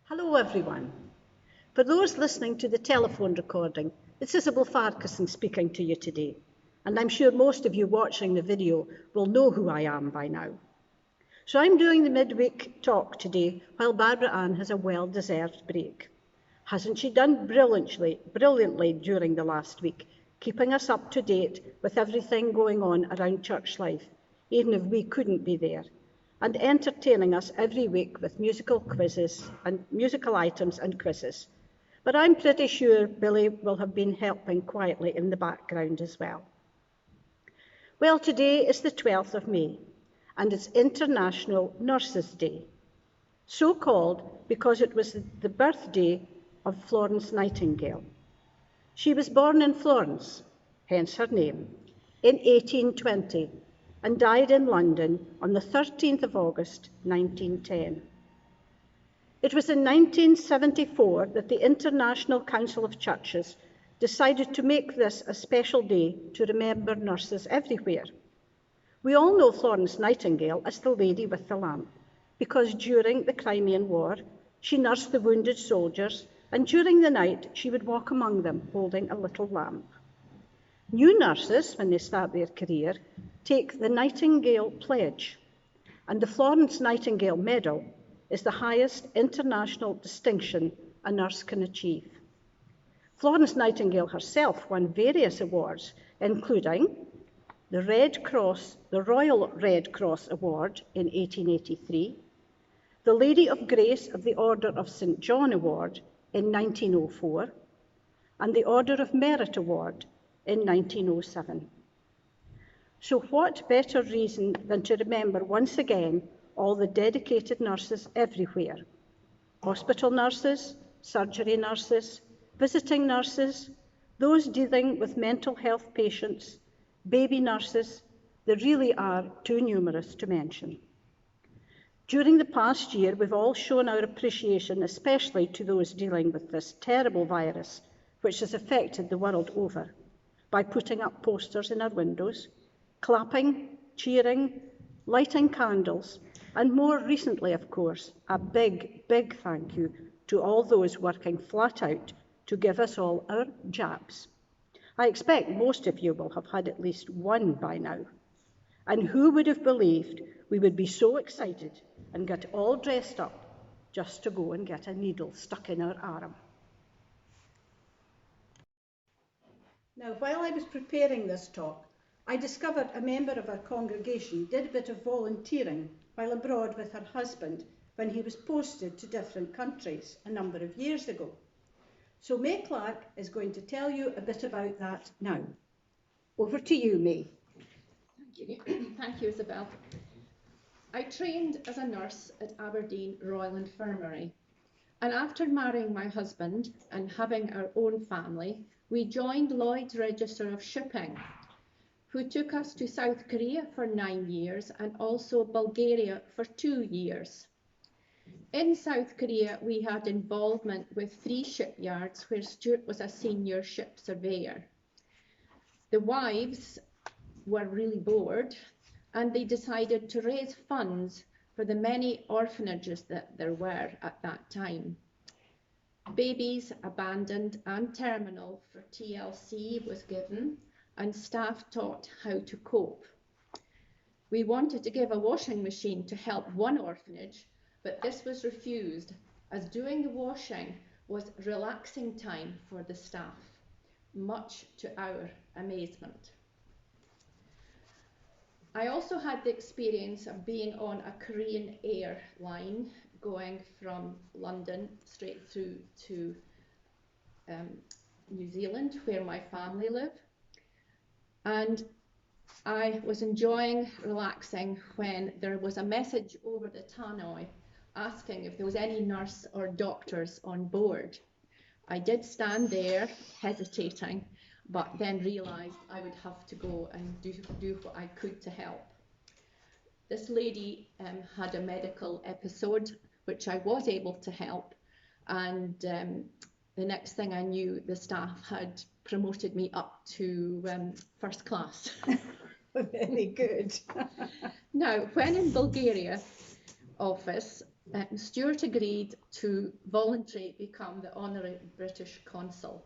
Hello everyone. For those listening to the telephone recording, it's Isabel speaking to you today, and I'm sure most of you watching the video will know who I am by now. So I'm doing the midweek talk today while Barbara Ann has a well-deserved break. Hasn't she done brilliantly during the last week, keeping us up to date with everything going on around church life, even if we couldn't be there, and entertaining us every week with musical items and quizzes. But I'm pretty sure Billy will have been helping quietly in the background as well. Well, today is the 12th of May, and it's International Nurses' Day, so called because it was the birthday of Florence Nightingale. She was born in Florence, hence her name, in 1820 and died in London on the 13th of August, 1910. It was in 1974 that the International Council of Churches decided to make this a special day to remember nurses everywhere. We all know Florence Nightingale as the lady with the lamp, because during the Crimean War, she nursed the wounded soldiers, and during the night, she would walk among them holding a little lamp. New nurses, when they start their career, take the Nightingale Pledge, and the Florence Nightingale Medal is the highest international distinction a nurse can achieve. Florence Nightingale herself won various awards, including the Royal Red Cross Award in 1883, the Lady of Grace of the Order of St. John Award in 1904, and the Order of Merit Award in 1907. So what better reason than to remember once again all the dedicated nurses everywhere? Hospital nurses, surgery nurses, visiting nurses, those dealing with mental health patients, baby nurses, there really are too numerous to mention. During the past year, we've all shown our appreciation, especially to those dealing with this terrible virus, which has affected the world over, by putting up posters in our windows, clapping, cheering, lighting candles, and more recently, of course, a big, big thank you to all those working flat out to give us all our jabs. I expect most of you will have had at least one by now. And who would have believed we would be so excited and get all dressed up just to go and get a needle stuck in our arm? Now, while I was preparing this talk, I discovered a member of our congregation did a bit of volunteering while abroad with her husband when he was posted to different countries a number of years ago. So May Clark is going to tell you a bit about that now. Over to you, May. Thank you. Thank you, Isabel. I trained as a nurse at Aberdeen Royal Infirmary, and after marrying my husband and having our own family, we joined Lloyd's Register of Shipping, who took us to South Korea for 9 years and also Bulgaria for 2 years. In South Korea, we had involvement with 3 shipyards where Stuart was a senior ship surveyor. The wives were really bored, and they decided to raise funds for the many orphanages that there were at that time. Babies abandoned and terminal for TLC was given, and staff taught how to cope. We wanted to give a washing machine to help one orphanage, but this was refused, as doing the washing was relaxing time for the staff, much to our amazement. I also had the experience of being on a Korean airline going from London straight through to New Zealand, where my family live. And I was enjoying relaxing when there was a message over the tannoy asking if there was any nurse or doctors on board. I did stand there hesitating, but then realised I would have to go and do what I could to help. This lady had a medical episode, which I was able to help, and the next thing I knew, the staff had promoted me up to first class. Very good. Now, when in Bulgaria office, Stuart agreed to voluntarily become the honorary British consul.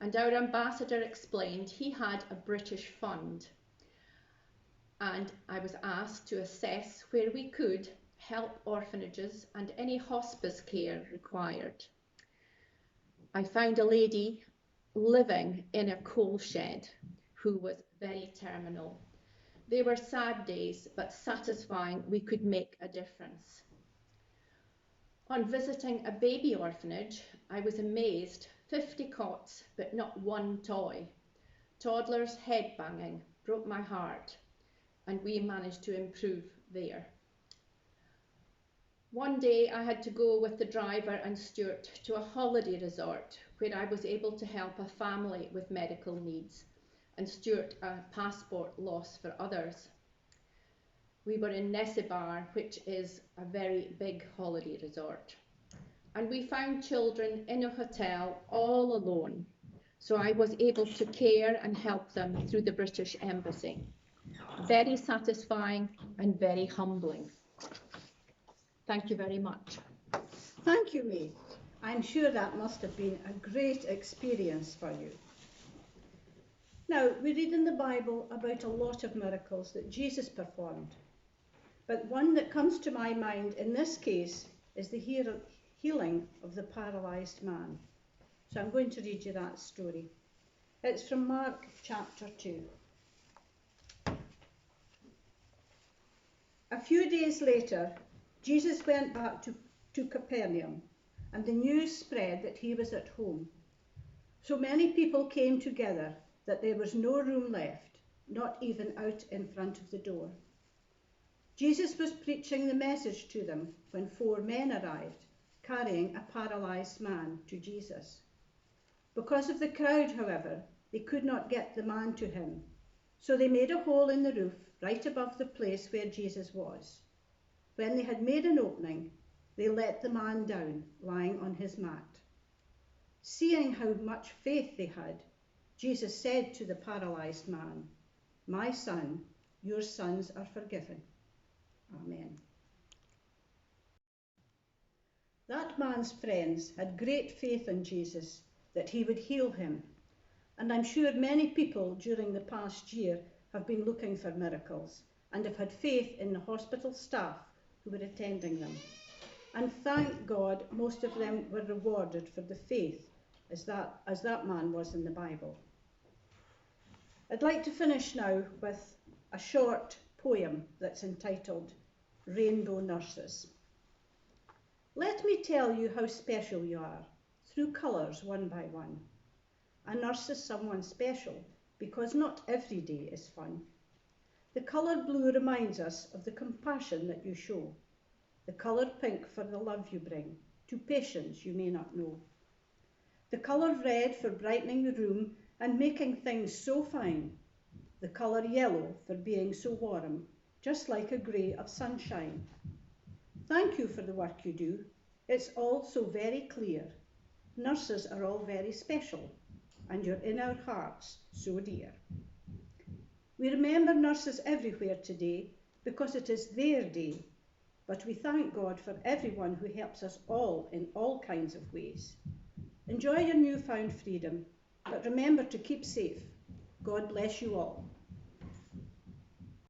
And our ambassador explained he had a British fund. And I was asked to assess where we could help orphanages and any hospice care required. I found a lady living in a coal shed who was very terminal. They were sad days, but satisfying we could make a difference. On visiting a baby orphanage, I was amazed. 50 cots, but not one toy. Toddlers headbanging broke my heart, and we managed to improve there. One day I had to go with the driver and Stuart to a holiday resort where I was able to help a family with medical needs and Stuart a passport loss for others. We were in Nesibar, which is a very big holiday resort. And we found children in a hotel all alone. So I was able to care and help them through the British Embassy. Very satisfying and very humbling. Thank you very much. Thank you, May. I'm sure that must have been a great experience for you. Now, we read in the Bible about a lot of miracles that Jesus performed, but one that comes to my mind in this case is the healing of the paralysed man. So I'm going to read you that story. It's from Mark chapter 2. A few days later, Jesus went back to Capernaum, and the news spread that he was at home. So many people came together that there was no room left, not even out in front of the door. Jesus was preaching the message to them when 4 men arrived, carrying a paralysed man to Jesus. Because of the crowd, however, they could not get the man to him, so they made a hole in the roof right above the place where Jesus was. When they had made an opening, they let the man down, lying on his mat. Seeing how much faith they had, Jesus said to the paralysed man, "My son, your sins are forgiven." Amen. That man's friends had great faith in Jesus that he would heal him, and I'm sure many people during the past year have been looking for miracles and have had faith in the hospital staff who were attending them. And thank God most of them were rewarded for the faith as that man was in the Bible. I'd like to finish now with a short poem that's entitled Rainbow Nurses. Let me tell you how special you are, through colours one by one. A nurse is someone special because not every day is fun. The colour blue reminds us of the compassion that you show. The colour pink for the love you bring to patients you may not know. The colour red for brightening the room and making things so fine. The colour yellow for being so warm, just like a grey of sunshine. Thank you for the work you do. It's all so very clear. Nurses are all very special, and you're in our hearts so dear. We remember nurses everywhere today because it is their day, but we thank God for everyone who helps us all in all kinds of ways. Enjoy your newfound freedom, but remember to keep safe. God bless you all.